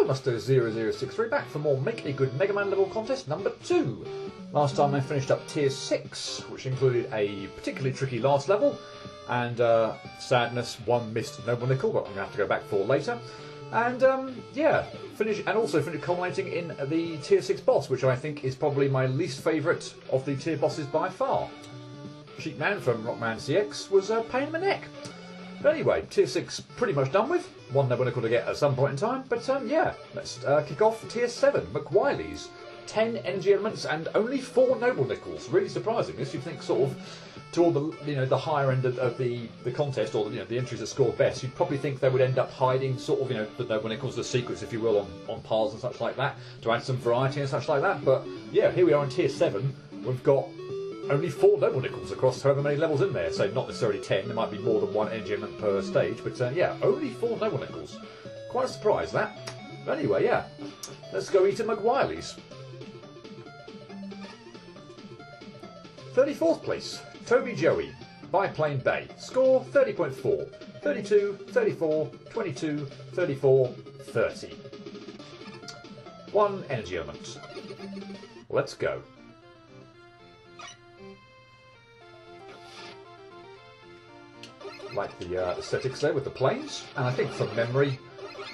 Master 0063 back for more Make a Good Mega Man level contest number 2. Last time I finished up tier 6, which included a particularly tricky last level, and sadness, one missed Noble Nickel, but I'm going to have to go back for later. And yeah, also finish culminating in the tier 6 boss, which I think is probably my least favourite of the tier bosses by far. Sheep Man from Rockman CX was a pain in the neck. But anyway, tier 6 pretty much done with. One Noble Nickel to get at some point in time, but yeah, let's kick off tier 7, McWiley's. 10 energy elements and only 4 Noble Nickels. Really surprising. This you'd think sort of to all the the higher end of the contest, or the entries that scored best, you'd probably think they would end up hiding sort of the Noble Nickels, the secrets if you will, on paths and such like that, to add some variety and such like that. But yeah, here we are in tier 7. We've got only 4 Noble Nickels across however many levels in there, so not necessarily 10, there might be more than 1 energy element per stage, but yeah, only 4 Noble Nickels. Quite a surprise that. But anyway, yeah, let's go eat at McWiley's. 34th place, Toby Joey, Biplane Bay. Score 30.4, 32, 34, 22, 34, 30. 1 energy element. Let's go. Like the aesthetics there with the planes, and I think from memory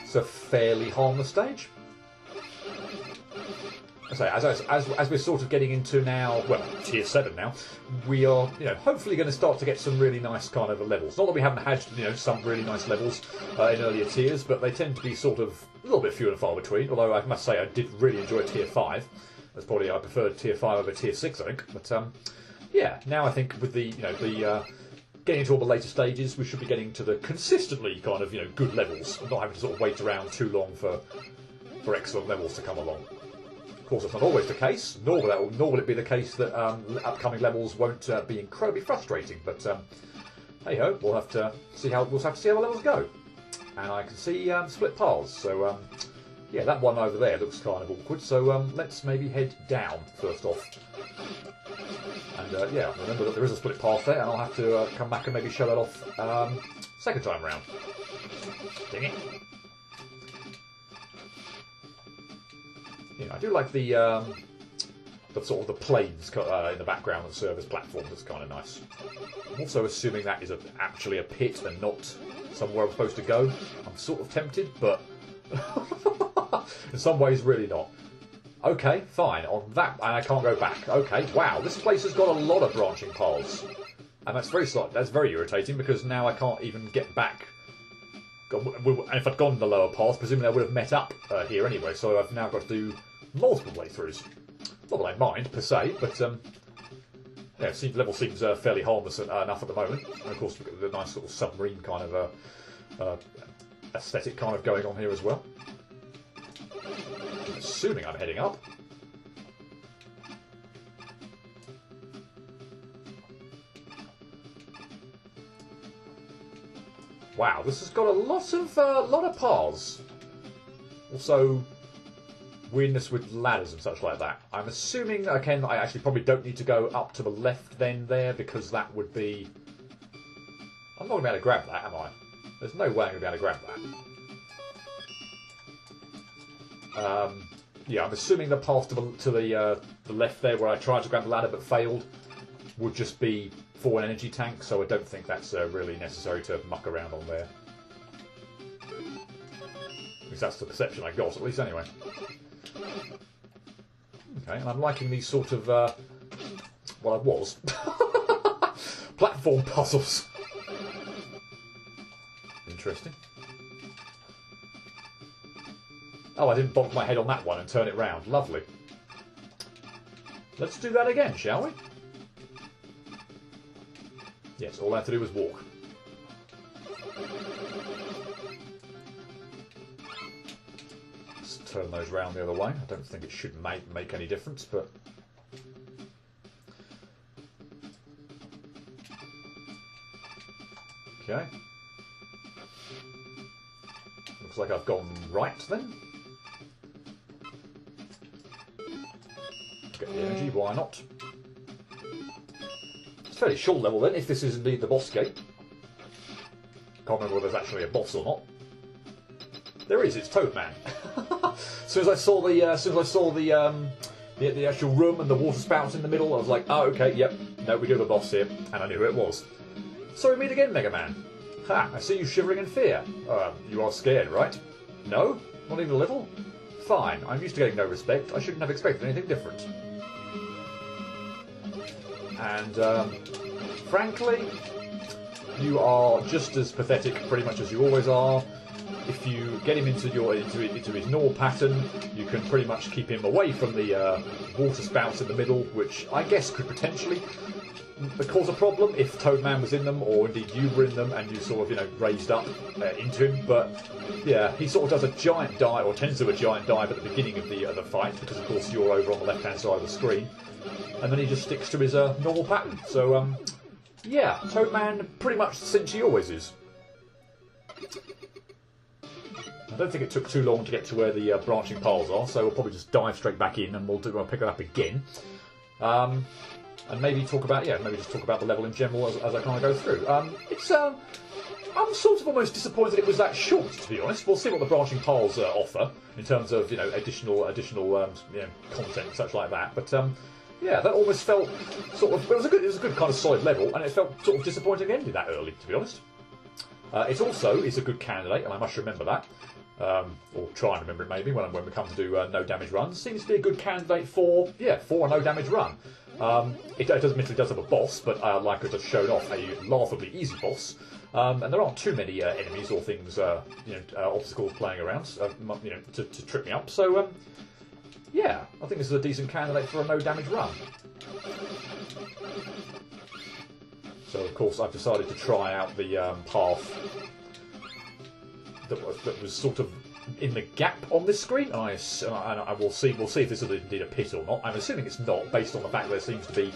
it's a fairly harmless stage. So as we're sort of getting into now, well, tier 7 now, we are hopefully going to start to get some really nice kind of levels. Not that we haven't had some really nice levels in earlier tiers, but they tend to be sort of a little bit few and far between. Although I must say I did really enjoy tier 5. That's probably I preferred tier 5 over tier 6, I think. But yeah, now I think with the getting into all the later stages, we should be getting to the consistently kind of good levels, not having to sort of wait around too long for excellent levels to come along. Of course, that's not always the case, nor will it be the case that upcoming levels won't be incredibly frustrating. But hey ho, we'll have to see how the levels go. And I can see split paths, so yeah, that one over there looks kind of awkward. So let's maybe head down first off. And yeah, remember that there is a split path there, and I'll have to come back and maybe show that off second time round. Dang it. I do like the sort of the planes in the background that serve as platforms. That's kind of nice. I'm also assuming that is actually a pit and not somewhere I'm supposed to go. I'm sort of tempted, but in some ways really not. Okay, fine. On that, and I can't go back. Okay, wow, this place has got a lot of branching paths, and that's very irritating because now I can't even get back. If I'd gone the lower path, presumably I would have met up here anyway, so I've now got to do multiple playthroughs. Not that I mind, per se, but yeah, the level seems fairly harmless enough at the moment. And of course, we've got the nice sort of submarine kind of aesthetic kind of going on here as well. I'm assuming I'm heading up. Wow, this has got a lot of paths. Also, weirdness with ladders and such like that. I'm assuming, again, I actually probably don't need to go up to the left then there, because that would be... I'm not going to be able to grab that, am I? There's no way I'm going to be able to grab that. Yeah, I'm assuming the path to the left there, where I tried to grab the ladder but failed, would just be for an energy tank, so I don't think that's really necessary to muck around on there. At least that's the perception I got, at least anyway. Okay, and I'm liking these sort of, well, I was, platform puzzles. Interesting. Oh, I didn't bonk my head on that one and turn it round. Lovely. Let's do that again, shall we? Yes, all I have to do was walk. Let's turn those round the other way. I don't think it should make any difference, but... Okay. Looks like I've gone right then. Get the energy, why not? Fairly short level then, if this is indeed the boss gate. Can't remember whether there's actually a boss or not. There is, it's Toadman. soon as I saw the actual room and the water spouts in the middle, I was like, oh, okay, yep, no, we do have a boss here, and I knew who it was. So we meet again, Mega Man. Ha! I see you shivering in fear. You are scared, right? No? Not even a little? Fine, I'm used to getting no respect. I shouldn't have expected anything different. And, frankly, you are just as pathetic, pretty much as you always are. If you get him into his normal pattern, you can pretty much keep him away from the water spouts in the middle, which I guess could potentially cause a problem if Toadman was in them, or indeed you were in them, and you sort of, raised up into him. But yeah, he sort of does a giant dive, or tends to do a giant dive at the beginning of the fight, because of course you're over on the left-hand side of the screen, and then he just sticks to his normal pattern. So yeah, Toadman pretty much the cinch he always is. I don't think it took too long to get to where the branching piles are, so we'll probably just dive straight back in, and we'll pick it up again. And maybe talk about the level in general as I kind of go through. I'm sort of almost disappointed it was that short, to be honest. We'll see what the branching piles offer in terms of additional content and such like that. But yeah, that almost felt sort of it was a good kind of solid level, and it felt sort of disappointing it ended that early, to be honest. It also is a good candidate, and I must remember that. Or try and remember it maybe when we come to do no damage runs. Seems to be a good candidate for a no damage run. It admittedly does have a boss, but like I just showed off, a laughably easy boss. And there aren't too many enemies or things, obstacles playing around, to trip me up. So yeah, I think this is a decent candidate for a no damage run. So of course I've decided to try out the path that was sort of in the gap on this screen, and I will see if this is indeed a pit or not. I'm assuming it's not, based on the fact there seems to be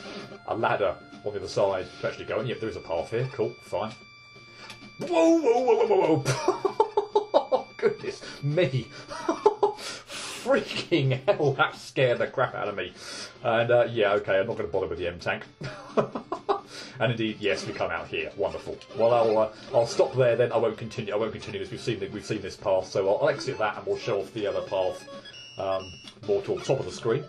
a ladder on the other side to actually go in. Yep, there is a path here. Cool, fine. Whoa, whoa, whoa, whoa, whoa, whoa! Goodness me! Freaking hell, that scared the crap out of me. And yeah, okay, I'm not going to bother with the M-Tank. And indeed, yes, we come out here. Wonderful. Well, I'll stop there then. I won't continue as we've seen this path. So I'll exit that and we'll show off the other path more toward the top of the screen.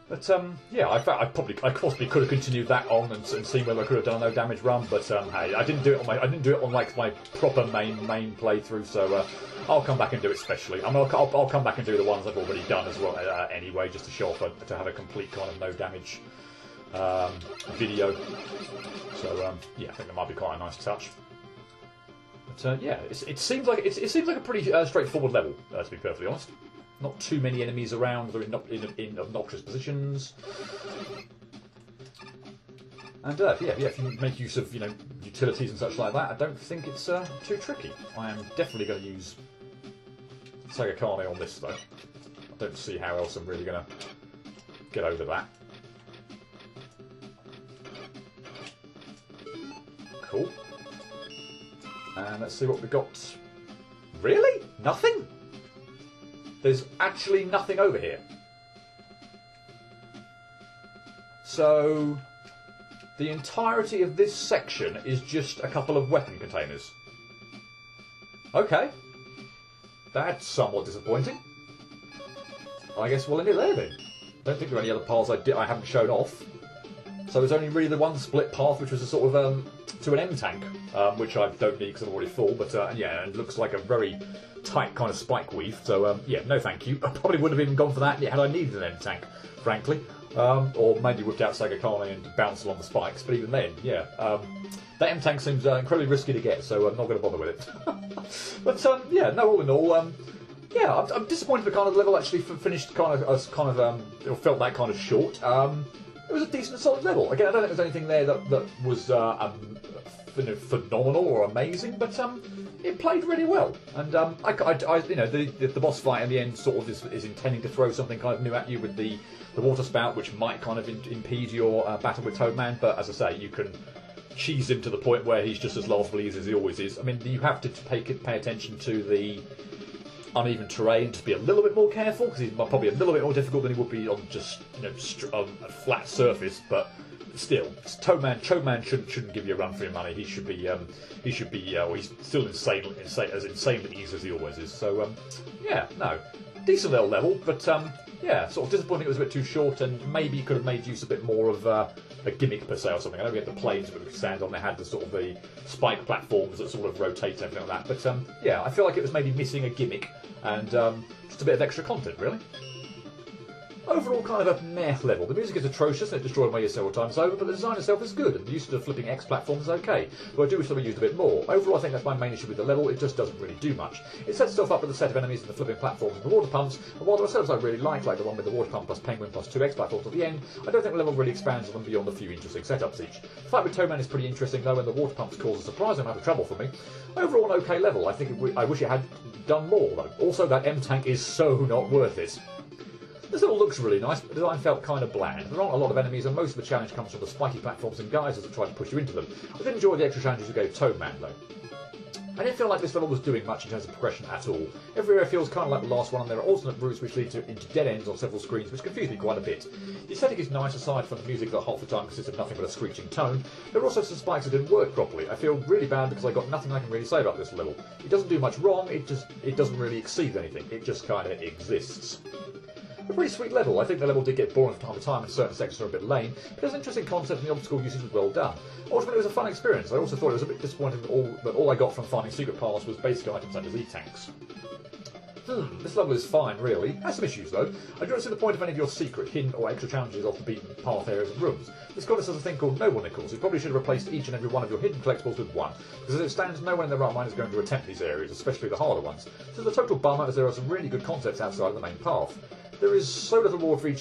But yeah, I possibly could have continued that on and seen whether I could have done a no damage run. But hey, I didn't do it on like my proper main playthrough. So I'll come back and do it specially. I mean, I'll come back and do the ones I've already done as well anyway, just to show off to have a complete kind of no damage video. So yeah, I think that might be quite a nice touch. But yeah, it seems like a pretty straightforward level, to be perfectly honest. Not too many enemies around. They're in obnoxious positions. And yeah, if you make use of utilities and such like that, I don't think it's too tricky. I am definitely going to use Sega Kane on this though. I don't see how else I'm really going to get over that. Cool. And let's see what we got. Really? Nothing? There's actually nothing over here. So the entirety of this section is just a couple of weapon containers. Okay. That's somewhat disappointing. I guess we'll end it there then. Don't think there are any other paths I haven't shown off. So there's only really the one split path, which was a sort of to an M-Tank, which I don't need because I'm already full. But yeah, it looks like a very tight kind of spike weave. So yeah, no thank you. I probably wouldn't have even gone for that had I needed an M-Tank, frankly. Or maybe whipped out Sega Kane and bounced along the spikes. But even then, yeah, that M-Tank seems incredibly risky to get, so I'm not going to bother with it. But yeah, no, all in all, yeah, I'm disappointed the kind of level actually finished it felt that kind of short. It was a decent, solid level. Again, I don't think there's anything there that was phenomenal or amazing, but it played really well. And the boss fight in the end sort of is intending to throw something kind of new at you with the water spout, which might kind of impede your battle with Toadman. But as I say, you can cheese him to the point where he's just as laughably easy as he always is. I mean, you have to pay attention to the uneven terrain, to be a little bit more careful, because he's probably a little bit more difficult than he would be on just a flat surface. But still, Toadman shouldn't give you a run for your money. He should be, well, he's still as insanely easy as he always is. So, yeah, no, decent little level, but yeah, sort of disappointing it was a bit too short, and maybe you could have made use a bit more of a gimmick per se or something. I know we had the planes with the sand on, they had the sort of the spike platforms that sort of rotate and everything like that, but yeah, I feel like it was maybe missing a gimmick and just a bit of extra content, really. Overall, kind of a meh level. The music is atrocious and it destroyed my ears several times over, but the design itself is good, and the use of the flipping X platforms is okay, but I do wish they were used a bit more. Overall, I think that's my main issue with the level. It just doesn't really do much. It sets itself up with a set of enemies and the flipping platforms and the water pumps, and while there are setups I really like the one with the water pump plus penguin plus 2 X platforms at the end, I don't think the level really expands on them beyond a few interesting setups each. The fight with Toadman is pretty interesting though, and the water pumps cause a surprising amount of trouble for me. Overall, an okay level. I wish it had done more though. Also, that M-Tank is so not worth it. This level looks really nice, but the design felt kind of bland. There aren't a lot of enemies, and most of the challenge comes from the spiky platforms and geysers that try to push you into them. I did enjoy the extra challenges you gave Toadman, though. I didn't feel like this level was doing much in terms of progression at all. Every area feels kind of like the last one, and there are alternate routes which lead into dead ends on several screens, which confuse me quite a bit. The aesthetic is nice, aside from the music that half the time consists of nothing but a screeching tone. There are also some spikes that didn't work properly. I feel really bad because I got nothing I can really say about this level. It doesn't do much wrong, it doesn't really exceed anything. It just kind of exists. A pretty sweet level. I think the level did get boring from time to time and certain sections are a bit lame, but it has an interesting concept and the obstacle usage was well done. Ultimately, it was a fun experience. I also thought it was a bit disappointing that all I got from finding secret paths was basic items such as E-tanks. This level is fine, really. Has some issues, though. I don't see the point of any of your secret, hidden, or extra challenges off the beaten path areas and rooms. This goddess has a thing called Noble Nickels. You probably should have replaced each and every one of your hidden collectibles with one, because as it stands, no one in their right mind is going to attempt these areas, especially the harder ones. This is a total bummer, as there are some really good concepts outside of the main path. There is so little reward for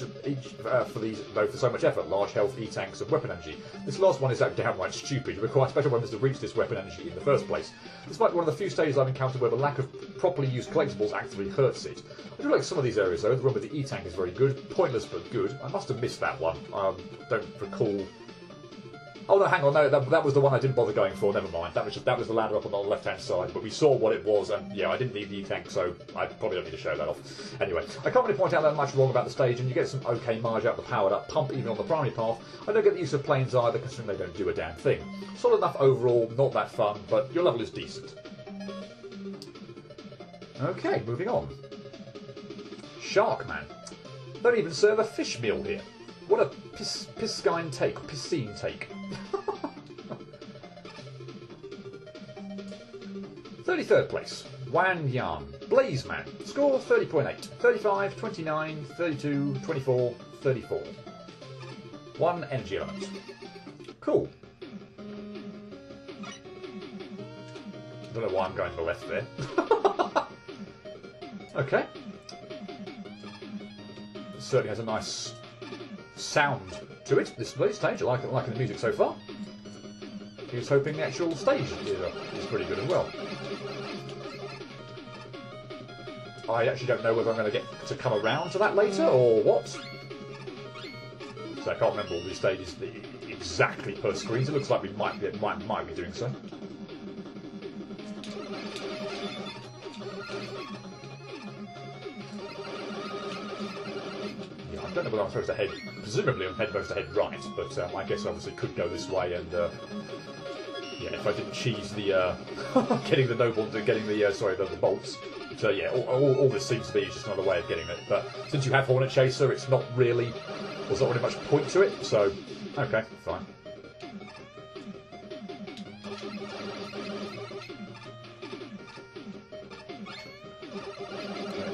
for these, though, for so much effort. Large health, E-tanks, and weapon energy. This last one is downright stupid. You require special weapons to reach this weapon energy in the first place. This might be one of the few stages I've encountered where the lack of properly used collectibles actively hurts it. I do like some of these areas, though. The one with the E-tank is very good. Pointless, but good. I must have missed that one. Don't recall. Oh no, hang on, no, that was the one I didn't bother going for, never mind. That was the ladder up on the left-hand side, but we saw what it was, and yeah, I didn't need the E-tank, so I probably don't need to show that off. Anyway, I can't really point out that much wrong about the stage, and you get some okay mileage out of the powered-up pump, even on the primary path. I don't get the use of planes either, considering they don't do a damn thing. Solid enough overall, not that fun, but your level is decent. Okay, moving on. Sharkman. Don't even serve a fish meal here. What a piscine take. 33rd place. Wan Yan. Blazeman. Score 30.8. 35, 29, 32, 24, 34. 1 energy element. Cool. I don't know why I'm going to the left there. Okay. It certainly has a nice sound to it, this stage. I like the music so far. Here's hoping the actual stage is pretty good as well. I actually don't know whether I'm going to get to come around to that later or what. So I can't remember all these stages exactly per screen. So it looks like we might be doing so. I don't know whether I'm supposed to head. Presumably, I'm supposed to head right, but I guess obviously could go this way. And yeah, if I didn't cheese the getting the noble, getting the bolts. So yeah, all this seems to be is just another way of getting it. But since you have Hornet Chaser, it's not really. There's not really much point to it. So okay, fine.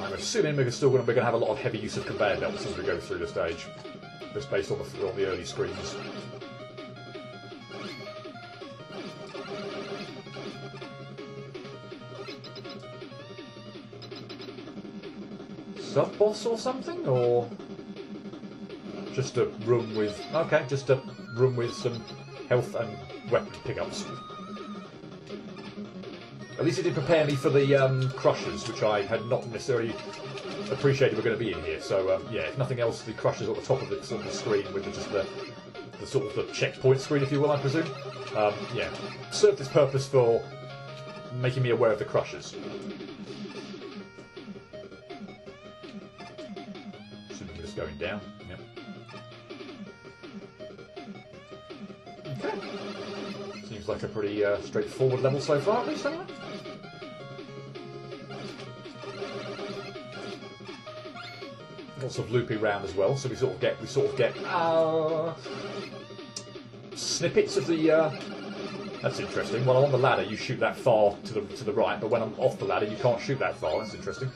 I'm assuming we're going to have a lot of heavy use of conveyor belts as we go through the stage, just based on the early screens. Sub-boss or something, or just a room with some health and weapon pickups. At least it did prepare me for the crushers, which I had not necessarily appreciated were going to be in here. So yeah, if nothing else, the crushers at the top of the screen with just the sort of the checkpoint screen, if you will, I presume. Yeah, served its purpose for making me aware of the crushers. Assuming just going down. Yep. Okay. Seems like a pretty straightforward level so far, at least, anyway. Lots of looping round as well, so we sort of get snippets of the. That's interesting. When I'm on the ladder, you shoot that far to the right, but when I'm off the ladder, you can't shoot that far. That's interesting.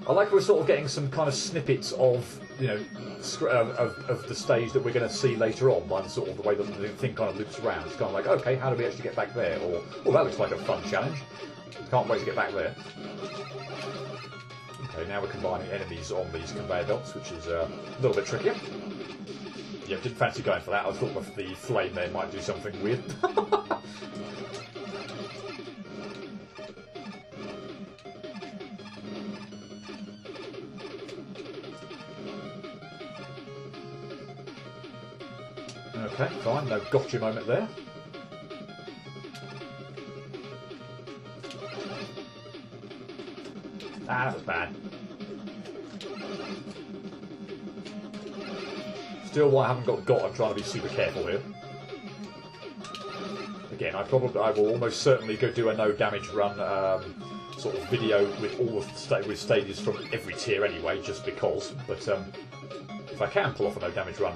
I like we're sort of getting some kind of snippets of, you know, of the stage that we're going to see later on by the sort of the way that the thing kind of loops around. It's kind of like, okay, how do we actually get back there? Or, oh, that looks like a fun challenge. Can't wait to get back there. Okay, now we're combining enemies on these conveyor belts, which is a little bit trickier. Yeah, didn't fancy going for that. I thought the flame there might do something weird. Okay, fine. No gotcha moment there. Ah, that was bad. Still, why I haven't got, I'm trying to be super careful here. Again, I will almost certainly go do a no damage run sort of video with all the stages from every tier anyway, just because. But if I can pull off a no damage run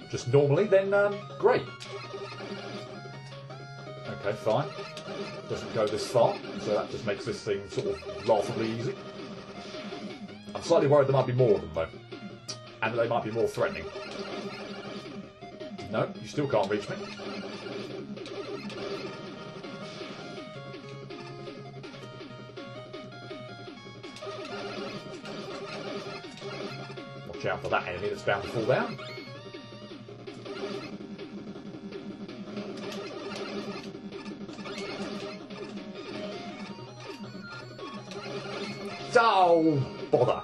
just normally, then great. Okay, fine. Doesn't go this far, so that just makes this thing sort of laughably easy. I'm slightly worried there might be more of them though. And they might be more threatening. No, you still can't reach me. Watch out for that enemy that's bound to fall down. Oh, bother.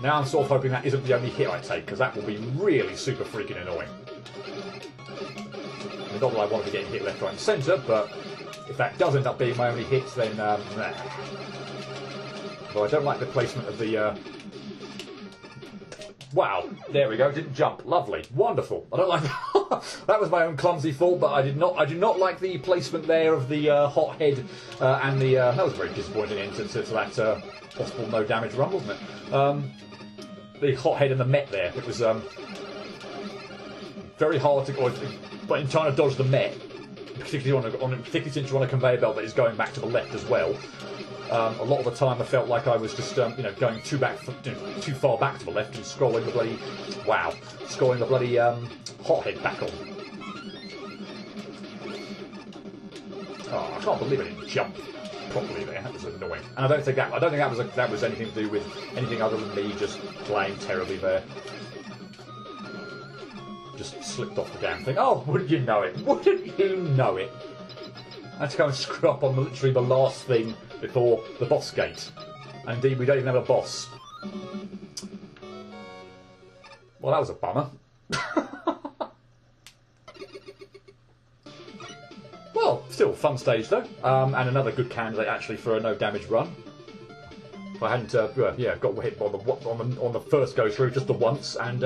Now I'm sort of hoping that isn't the only hit I take, because that will be really super freaking annoying. Not that I want to be getting hit left, right and centre, but if that does end up being my only hit, then nah. Though I don't like the placement of the... Wow, there we go, didn't jump. Lovely, wonderful. I don't like that. That was my own clumsy fault, but I do not like the placement there of the hot head and the... that was a very disappointing end to that possible no damage run, wasn't it? The hot head and the Met there. It was very hard to... But in trying to dodge the Met, particularly since you're on a conveyor belt that is going back to the left as well, a lot of the time I felt like I was just going too far back to the left and scrolling the bloody... Wow. Scrolling the bloody hot head back on. Oh, I can't believe I didn't jump properly there. That was annoying. And I don't think that was anything to do with anything other than me just playing terribly there. Just slipped off the damn thing. Oh, wouldn't you know it? Wouldn't you know it? I had to go and screw up on literally the last thing before the boss gate. And indeed, we don't even have a boss. Well, that was a bummer. Well, still a fun stage though, and another good candidate actually for a no damage run. If I hadn't, got hit on the first go through just the once, and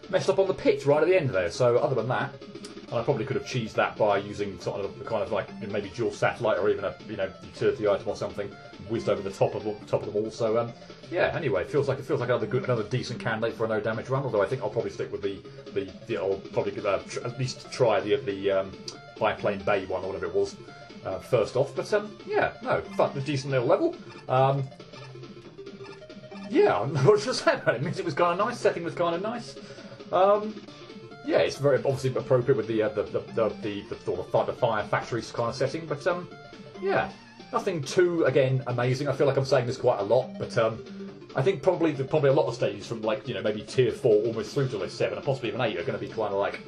messed up on the pit right at the end there. So other than that, and I probably could have cheesed that by using sort of kind of like maybe dual satellite or even a utility item or something, whizzed over the top of them all. So yeah. Anyway, it feels like another decent candidate for a no damage run. Although I think I'll probably stick with I'll probably at least try the Biplane Bay one or whatever it was first off. But yeah, no, fun, a decent little level. Yeah, what should I say about it? It means it was kind of nice. Setting was kind of nice. Yeah, it's very obviously appropriate with the fire factory kind of setting. But yeah, nothing too amazing. I feel like I'm saying this quite a lot, but I think probably a lot of stages from maybe tier 4 almost through to list 7 and possibly even 8 are going to be kind of like,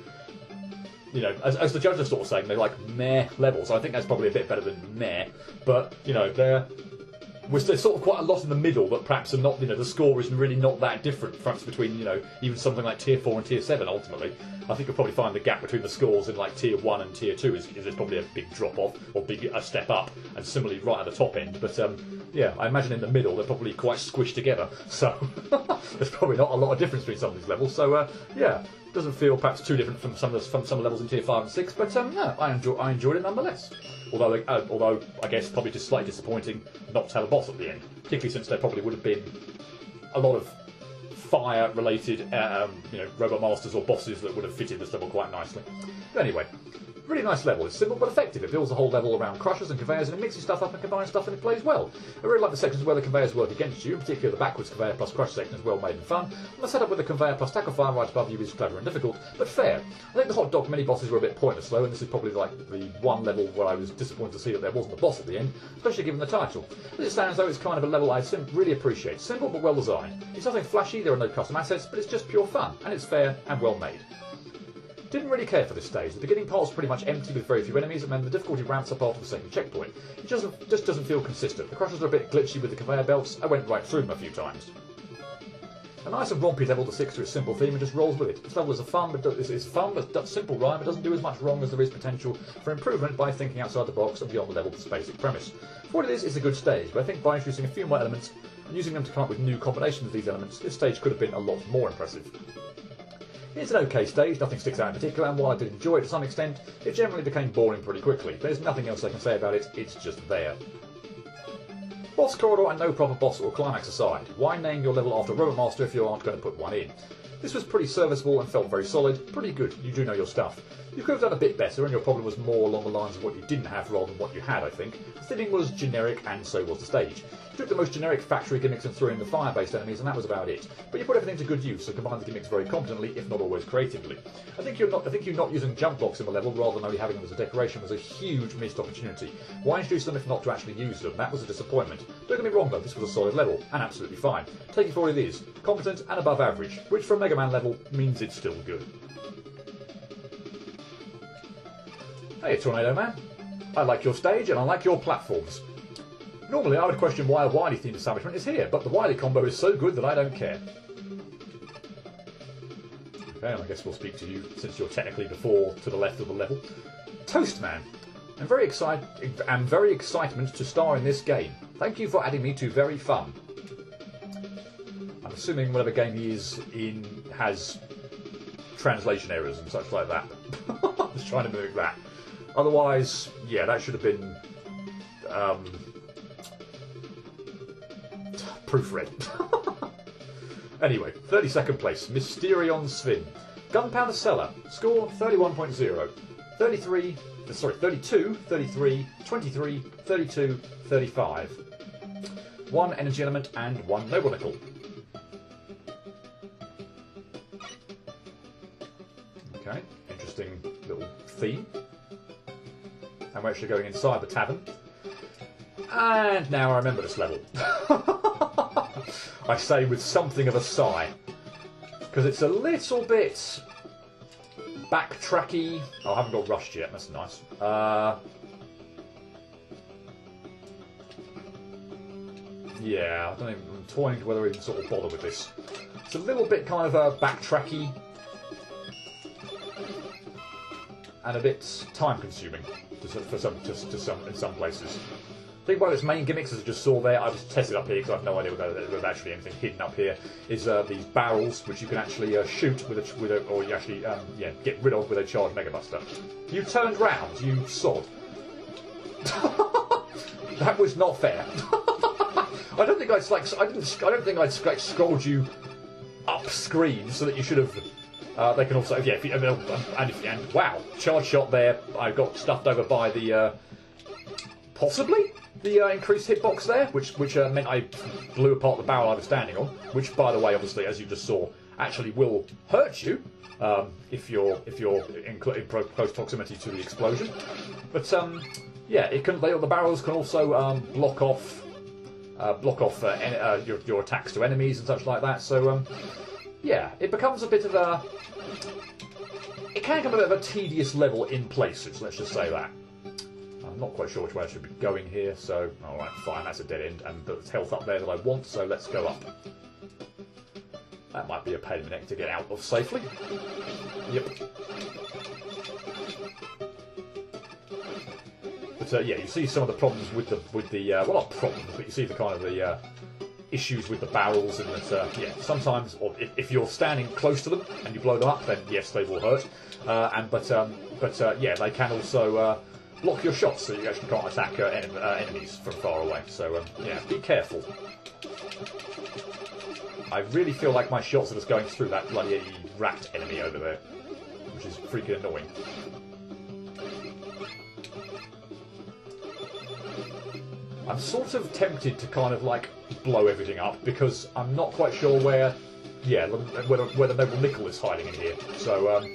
as the judges are sort of saying, they're like meh levels. I think that's probably a bit better than meh, but they're there's sort of quite a lot in the middle that perhaps are not, the score is really not that different, perhaps between, even something like Tier 4 and Tier 7 ultimately. I think you'll probably find the gap between the scores in like Tier 1 and Tier 2 is probably a big drop off, or a step up, and similarly right at the top end. But yeah, I imagine in the middle they're probably quite squished together, so there's probably not a lot of difference between some of these levels. So yeah, doesn't feel perhaps too different from some of the levels in Tier 5 and 6, but no, I enjoyed it nonetheless. Although I guess probably just slightly disappointing not to have a boss at the end, particularly since there probably would have been a lot of fire-related, robot masters or bosses that would have fitted this level quite nicely. But anyway, really nice level. It's simple but effective. It builds the whole level around crushers and conveyors, and it mixes stuff up and combines stuff, and it plays well. I really like the sections where the conveyors work against you, particularly the backwards conveyor plus crush section is well made and fun. And the setup with the conveyor plus tackle fire right above you is clever and difficult, but fair. I think the hot dog mini bosses were a bit pointless though, and this is probably like the one level where I was disappointed to see that there wasn't a boss at the end, especially given the title. As it stands though, it's kind of a level I really appreciate. Simple but well designed. It's nothing flashy, there are no custom assets, but it's just pure fun, and it's fair and well made. Didn't really care for this stage. The beginning part was pretty much empty with very few enemies, and then the difficulty ramps up after the second checkpoint. It just doesn't feel consistent. The crushers are a bit glitchy with the conveyor belts. I went right through them a few times. A nice and rompy level that sticks to its simple theme and just rolls with it. This level is fun, but simple rhyme. It doesn't do as much wrong as there is potential for improvement by thinking outside the box and beyond the level's basic premise. For what it is, it's a good stage, but I think by introducing a few more elements and using them to come up with new combinations of these elements, this stage could have been a lot more impressive. It's an okay stage, nothing sticks out in particular, and while I did enjoy it to some extent, it generally became boring pretty quickly. There's nothing else I can say about it, it's just there. Boss corridor and no proper boss or climax aside, why name your level after Robot Master if you aren't going to put one in? This was pretty serviceable and felt very solid, pretty good, you do know your stuff. You could have done a bit better, and your problem was more along the lines of what you didn't have rather than what you had, I think. The theming was generic, and so was the stage. You took the most generic factory gimmicks and threw in the fire-based enemies, and that was about it. But you put everything to good use, and combined the gimmicks very competently, if not always creatively. I think you not using jump blocks in the level, rather than only having them as a decoration, was a huge missed opportunity. Why introduce them if not to actually use them? That was a disappointment. Don't get me wrong though, this was a solid level, and absolutely fine. Take it for what it is. Competent and above average, which for a Mega Man level means it's still good. Hey Tornado Man, I like your stage and I like your platforms. Normally I would question why a Wily themed establishment is here, but the Wily combo is so good that I don't care. Okay, and I guess we'll speak to you since you're technically to the left of the level. Toastman, I'm very excited to star in this game. Thank you for adding me to very fun. I'm assuming whatever game he is in has translation errors and such like that. I was trying to mimic that. Otherwise, yeah, that should have been proofread. Anyway, 32nd place, Mysterion Svin. Gunpowder Cellar, score 31.0. 32, 33, 23, 32, 35. 1 energy element and 1 noble nickel. Okay, interesting little theme. And we're actually going inside the tavern. And now I remember this level. I say with something of a sigh. Because it's a little bit backtracky. Oh, I haven't got rushed yet, that's nice. Yeah, I don't even, I'm toying whether I even sort of bother with this. It's a little bit kind of backtracky. And a bit time-consuming in some places. I think one of its main gimmicks, as I just saw there, I just tested up here because I have no idea whether there's actually anything hidden up here, is these barrels which you can actually shoot or you actually get rid of with a charged Mega Buster. You turned round, you sod. That was not fair. I don't think I'd scrolled you up screen so that you should have. They can also, yeah, and wow, charge shot there. I got stuffed over by the possibly the increased hitbox there, which meant I blew apart the barrel I was standing on. Which, by the way, obviously, as you just saw, actually will hurt you if you're in close proximity to the explosion. But yeah, the barrels can also block off your attacks to enemies and such like that. So yeah, it becomes a bit of a. It can become a bit of a tedious level in places. Let's just say that. I'm not quite sure which way I should be going here, so... Alright, fine, that's a dead end, and there's health up there that I want, so let's go up. That might be a pain in the neck to get out of safely. Yep. But yeah, you see some of the problems with the well, not problems, but you see the kind of the issues with the barrels, and that yeah, sometimes, or if you're standing close to them and you blow them up, then yes, they will hurt. But yeah, they can also block your shots, so you actually can't attack enemies from far away. So yeah, be careful. I really feel like my shots are just going through that bloody rat enemy over there, which is freaking annoying. I'm sort of tempted to kind of like blow everything up because I'm not quite sure where, yeah, where the Noble Nickel is hiding in here. So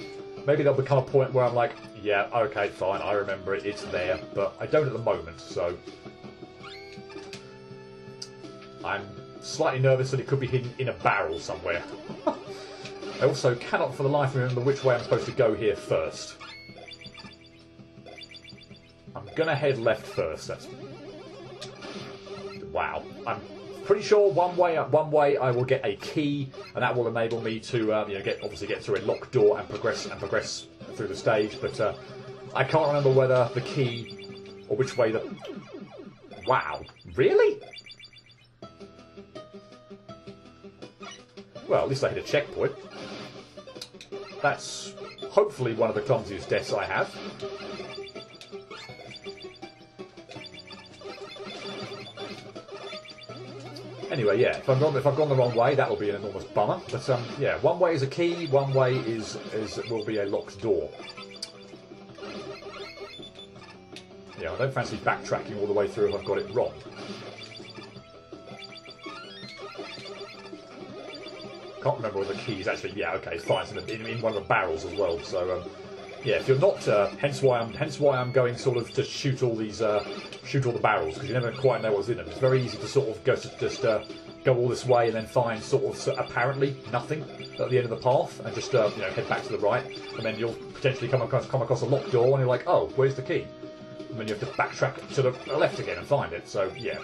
maybe there'll become a point where I'm like, yeah, okay, fine, I remember it, it's there, but I don't at the moment. So I'm slightly nervous that it could be hidden in a barrel somewhere. I also cannot for the life of me remember which way I'm supposed to go here first. I'm gonna head left first. That's... Wow. I'm pretty sure one way I will get a key, and that will enable me to you know, get through a locked door and progress through the stage. But I can't remember whether the key or which way the... Wow. Really? Well, at least I hit a checkpoint. That's hopefully one of the clumsiest deaths I have. Anyway, yeah, if I've gone the wrong way, that will be an enormous bummer. But yeah, one way is a key, one way will be a locked door. Yeah, I don't fancy backtracking all the way through if I've got it wrong. Can't remember whether the key is actually... Yeah, okay, it's fine. It's in one of the barrels as well. So yeah, if you're not, hence why I'm going sort of to shoot all these, shoot all the barrels, because you never quite know what's in them. It's very easy to sort of go all this way and then find sort of apparently nothing at the end of the path, and just you know, head back to the right, and then you'll potentially come across a locked door, and you're like, oh, where's the key? And then you have to backtrack to the left again and find it. So yeah,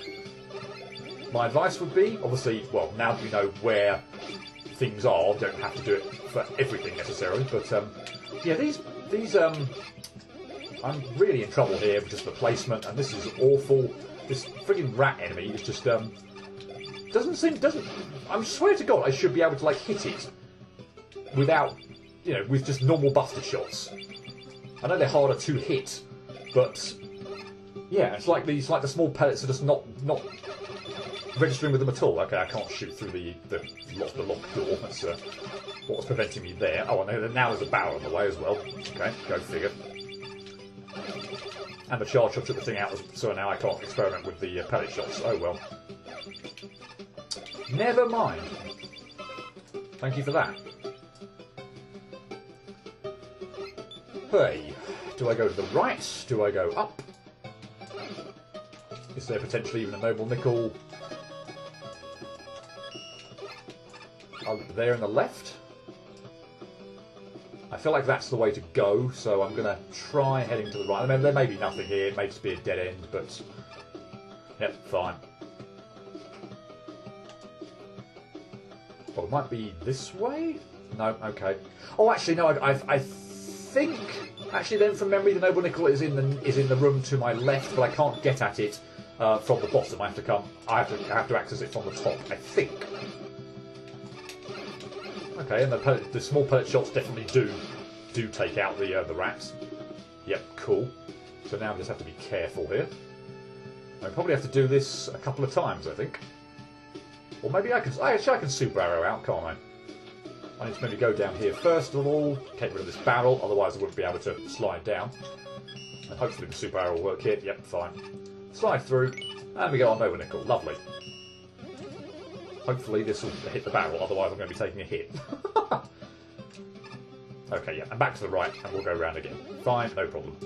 my advice would be, obviously, well, now that you know where things are, don't have to do it for everything necessarily, but yeah, these I'm really in trouble here with just the placement, and this is awful. This frigging rat enemy is just I swear to God, I should be able to like hit it without, you know, with just normal buster shots. I know they're harder to hit, but yeah, it's like the small pellets are just not registering with them at all. Okay, I can't shoot through the locked door. That's what was preventing me there. Oh, and now there's a barrel on the way as well. Okay, go figure. And the charge shot took the thing out, so now I can't experiment with the pellet shots. Oh well. Never mind. Thank you for that. Hey, do I go to the right? Do I go up? Is there potentially even a Noble Nickel up there on the left? I feel like that's the way to go, so I'm going to try heading to the right. I mean, there may be nothing here, it may just be a dead end, but... Yep, fine. Oh, it might be this way? No, okay. Oh, actually, no, I think... Actually, then, from memory, the Noble Nickel is in the room to my left, but I can't get at it from the bottom. I have to access it from the top, I think. Okay, and the small pellet shots definitely do take out the rats. Yep, cool. So now I just have to be careful here. I probably have to do this a couple of times, I think. Or maybe I can super arrow out, can't I? I need to maybe go down here first of all, get rid of this barrel, otherwise I wouldn't be able to slide down. And hopefully the super arrow will work here. Yep, fine. Slide through, and we get our Noble Nickel. Lovely. Hopefully this will hit the barrel, otherwise I'm going to be taking a hit. Okay, yeah, and back to the right, and we'll go around again. Fine, no problem.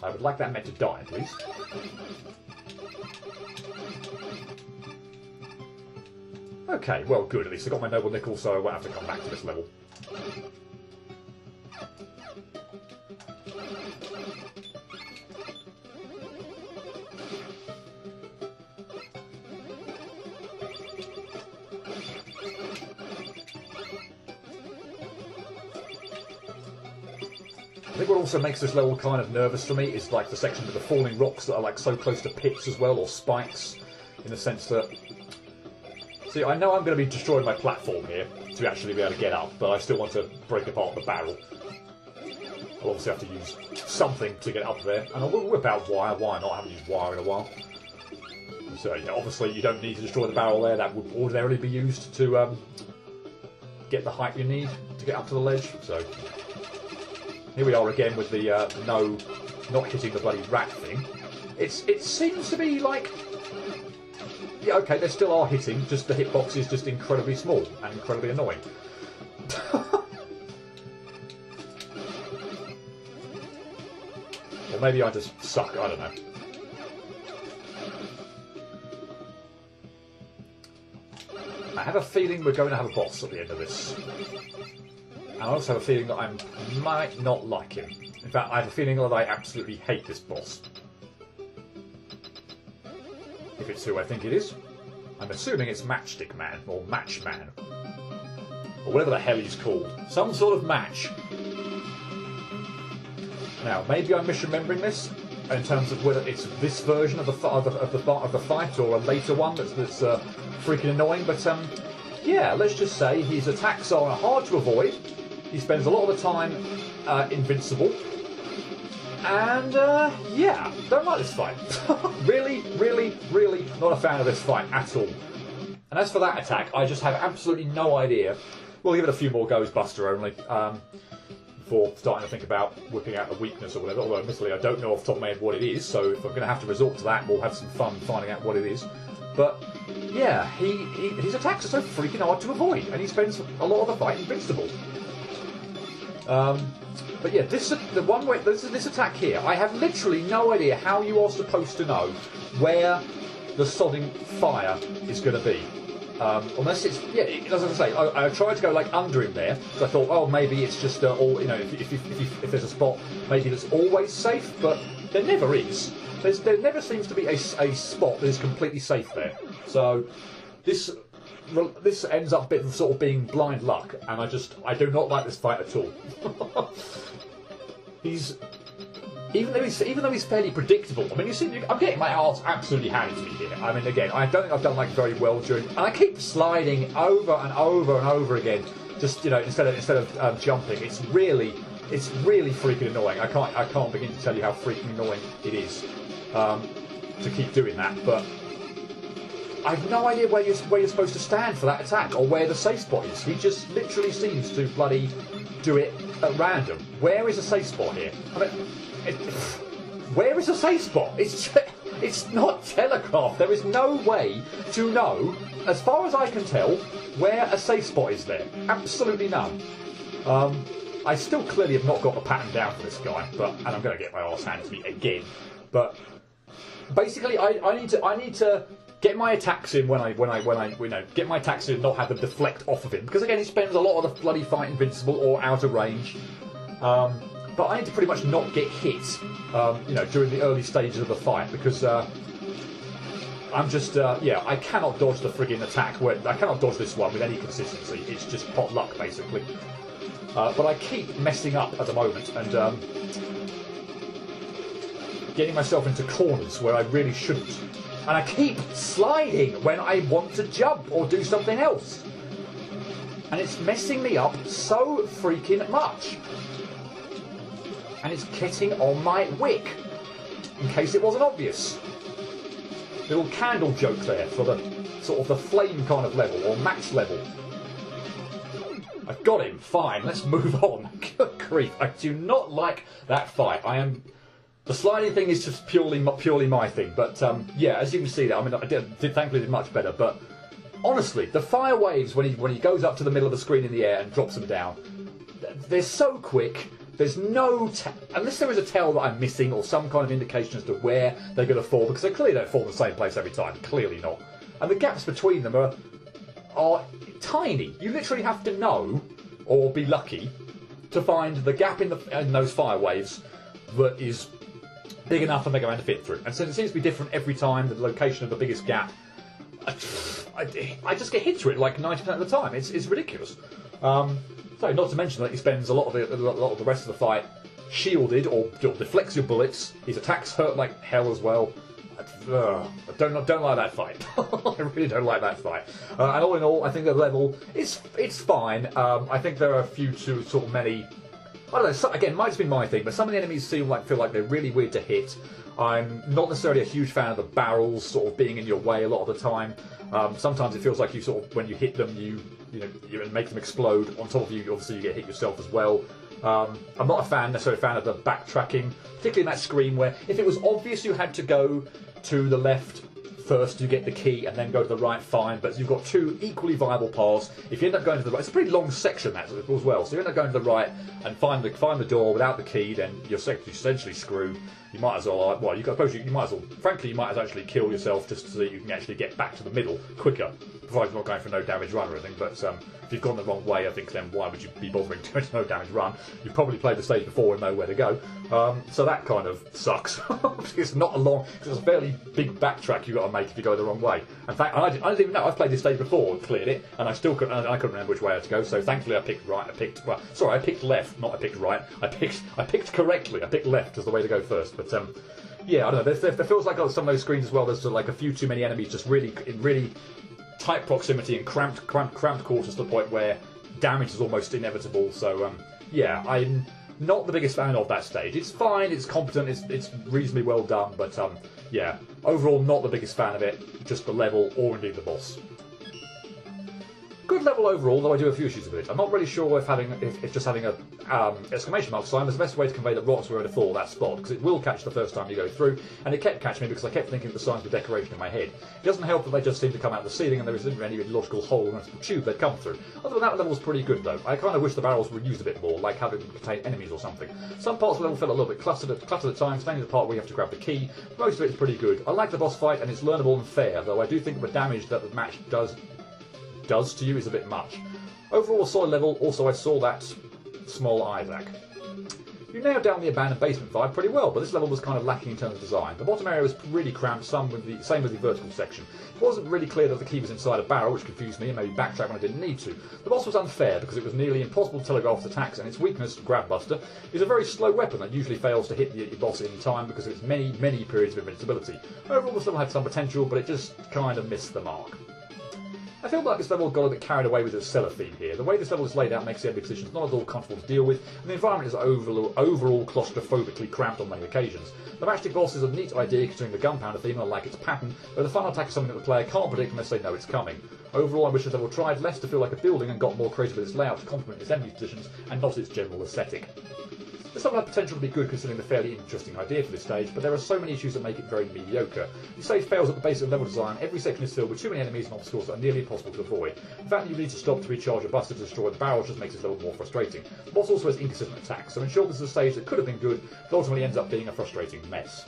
I would like that meant to die, please. Okay, well, good. At least I got my Noble Nickel, so I won't have to come back to this level. think what also makes this level kind of nervous for me is like the section with the falling rocks that are like so close to pits as well, or spikes, in the sense that... See, I know I'm going to be destroying my platform here to actually be able to get up, but I still want to break apart the barrel. I'll obviously have to use something to get up there, and I will whip out wire. Why not? I haven't used wire in a while. So, yeah, obviously you don't need to destroy the barrel there. That would ordinarily be used to get the height you need to get up to the ledge. So, here we are again with the not hitting the bloody rat thing. It seems to be like... Yeah, okay, they still are hitting, just the hitbox is just incredibly small and incredibly annoying. Or maybe I just suck, I don't know. I have a feeling we're going to have a boss at the end of this. And I also have a feeling that I might not like him. In fact, I have a feeling that I absolutely hate this boss. If it's who I think it is. I'm assuming it's Matchstick Man, or Match Man. Or whatever the hell he's called. Some sort of match. Now, maybe I'm misremembering this in terms of whether it's this version of the fight or a later one that's freaking annoying. But yeah, let's just say his attacks are hard to avoid. He spends a lot of the time invincible. And yeah, don't like this fight. Really, really, really not a fan of this fight at all. And as for that attack, I just have absolutely no idea. We'll give it a few more goes, Buster, only. Before starting to think about whipping out a weakness or whatever, although admittedly I don't know off the top of my head what it is, so if I'm going to have to resort to that, we'll have some fun finding out what it is. But yeah, his attacks are so freaking hard to avoid, and he spends a lot of the fight invincible. But yeah, this attack here, I have literally no idea how you are supposed to know where the sodding fire is going to be. Unless it's, yeah, as I say, I tried to go like under him there, so I thought, oh, maybe it's just all, you know, if there's a spot, maybe that's always safe, but there never is. There never seems to be a spot that is completely safe there. So this ends up sort of being blind luck, and I do not like this fight at all. Even though he's fairly predictable. I mean, you see, I'm getting my arse absolutely handed to me here. I mean, again, I don't think I've done like very well during, and I keep sliding over and over and over again. Just, you know, instead of jumping, it's really freaking annoying. I can't begin to tell you how freaking annoying it is to keep doing that. But I have no idea where you're supposed to stand for that attack or where the safe spot is. He just literally seems to bloody do it at random. Where is a safe spot here? I mean, where is a safe spot? It's not telegraphed. There is no way to know, as far as I can tell, where a safe spot is there. Absolutely none. I still clearly have not got the pattern down for this guy, and I'm going to get my arse handed to me again. But basically, I need to get my attacks in when I get my attacks in and not have them deflect off of him, because again he spends a lot of the bloody fight invincible or out of range. But I need to pretty much not get hit, you know, during the early stages of the fight, because I'm just yeah, I cannot dodge the frigging attack. I cannot dodge this one with any consistency. It's just pot luck basically. But I keep messing up at the moment and getting myself into corners where I really shouldn't. And I keep sliding when I want to jump or do something else. And it's messing me up so freaking much. And it's getting on my wick, in case it wasn't obvious. Little candle joke there for the sort of the flame kind of level, or match level. I've got him, fine, let's move on. Good grief, I do not like that fight. The sliding thing is just purely my thing, but yeah, as you can see there, I mean, I thankfully did much better, but honestly, the fire waves when he goes up to the middle of the screen in the air and drops them down, they're so quick. There's no... unless there is a tell that I'm missing or some kind of indication as to where they're going to fall, because they clearly don't fall in the same place every time. Clearly not. And the gaps between them are tiny. You literally have to know, or be lucky, to find the gap in those fire waves that is big enough for Mega Man to fit through. And so it seems to be different every time, the location of the biggest gap. I just get hit through it like 90% of the time. It's ridiculous. So not to mention that he spends a lot of the rest of the fight shielded or deflects your bullets. His attacks hurt like hell as well. I don't like that fight. I really don't like that fight. And all in all, I think the level it's fine. I think there are a few too sort of many. I don't know. Again, might just be my thing, but some of the enemies feel like they're really weird to hit. I'm not necessarily a huge fan of the barrels sort of being in your way a lot of the time. Sometimes it feels like you sort of, when you hit them, you make them explode. On top of you, obviously you get hit yourself as well. I'm not necessarily a fan of the backtracking, particularly in that screen where if it was obvious you had to go to the left first to get the key and then go to the right, fine, but you've got two equally viable paths. If you end up going to the right, it's a pretty long section that as well, so you end up going to the right and find the door without the key, then you're essentially screwed. You might as well, frankly, you might as well actually kill yourself just so that you can actually get back to the middle quicker, provided you're not going for no damage run or anything. But if you've gone the wrong way, I think then why would you be bothering doing no damage run? You've probably played the stage before and know where to go. So that kind of sucks. It's not a long, it's a fairly big backtrack you've got to make if you go the wrong way. In fact, I didn't even know. I've played this stage before and cleared it, and I couldn't remember which way I had to go. So thankfully, I picked right. I picked left, not I picked right. I picked correctly. I picked left as the way to go first. But yeah, I don't know. There feels like on some of those screens as well. There's like a few too many enemies, just in really tight proximity and cramped quarters to the point where damage is almost inevitable. So yeah, I'm not the biggest fan of that stage. It's fine, it's competent, it's reasonably well done, but yeah, overall not the biggest fan of it. Just the level, or indeed the boss. Good level overall, though I do have a few issues with it. I'm not really sure if just having a exclamation mark sign was the best way to convey that rocks were going to fall at that spot, because it will catch the first time you go through, and it kept catching me because I kept thinking the signs were decoration in my head. It doesn't help that they just seem to come out of the ceiling and there isn't any logical hole in the tube they'd come through. Other than that, the level's pretty good though. I kind of wish the barrels were used a bit more, like having them contain enemies or something. Some parts of the level felt a little bit cluttered at times, mainly the part where you have to grab the key. Most of it's pretty good. I like the boss fight and it's learnable and fair, though I do think the damage that the match does to you is a bit much. Overall, a solid level. Also, I saw that small Isaac. You nailed down the abandoned basement vibe pretty well, but this level was kind of lacking in terms of design. The bottom area was really cramped, same with the vertical section. It wasn't really clear that the key was inside a barrel, which confused me and made me backtrack when I didn't need to. The boss was unfair because it was nearly impossible to telegraph its attacks, and its weakness, Grab Buster, is a very slow weapon that usually fails to hit the boss in time because of its many periods of invincibility. Overall, this level had some potential, but it just kind of missed the mark. I feel like this level got a bit carried away with the cellar theme here. The way this level is laid out makes the enemy positions not at all comfortable to deal with, and the environment is overall claustrophobically cramped on many occasions. The matchstick boss is a neat idea considering the gunpowder theme, and I like its pattern, but the final attack is something that the player can't predict unless they know it's coming. Overall, I wish this level tried less to feel like a building and got more creative with its layout to complement its enemy positions and not its general aesthetic. This level had potential to be good considering the fairly interesting idea for this stage, but there are so many issues that make it very mediocre. The stage fails at the basic level design. Every section is filled with too many enemies and obstacles that are nearly impossible to avoid. The fact that you need to stop to recharge a buster to destroy the barrel just makes this level more frustrating. The boss also has inconsistent attacks, so in short, this is a stage that could have been good, but ultimately ends up being a frustrating mess.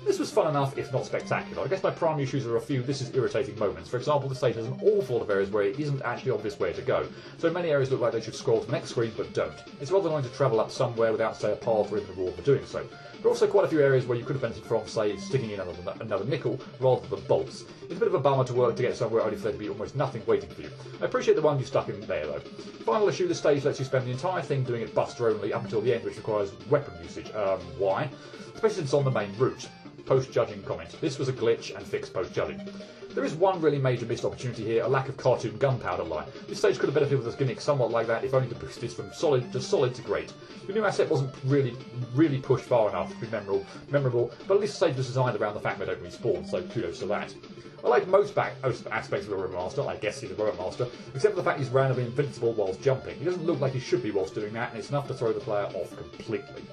This was fun enough, if not spectacular. I guess my primary issues are a few this is irritating moments. For example, the stage has an awful lot of areas where it isn't actually obvious where to go. So many areas look like they should scroll to the next screen, but don't. It's rather annoying to travel up somewhere without, say, a path or even a reward for doing so. There are also quite a few areas where you could have benefited from, say, sticking in another nickel rather than bolts. It's a bit of a bummer to work to get somewhere only for there to be almost nothing waiting for you. I appreciate the one you stuck in there, though. Final issue, the stage lets you spend the entire thing doing it buster only up until the end, which requires weapon usage. Why? Especially since it's on the main route. Post-judging comment. This was a glitch and fixed post-judging. There is one really major missed opportunity here, a lack of cartoon gunpowder line. This stage could have benefited with a gimmick somewhat like that if only to boost this from solid to great. The new asset wasn't really pushed far enough to be memorable, but at least the stage was designed around the fact they don't respawn, so kudos to that. I like most aspects of the Robot Master, I guess he's a Robot Master, except for the fact he's randomly invincible whilst jumping. He doesn't look like he should be whilst doing that, and it's enough to throw the player off completely.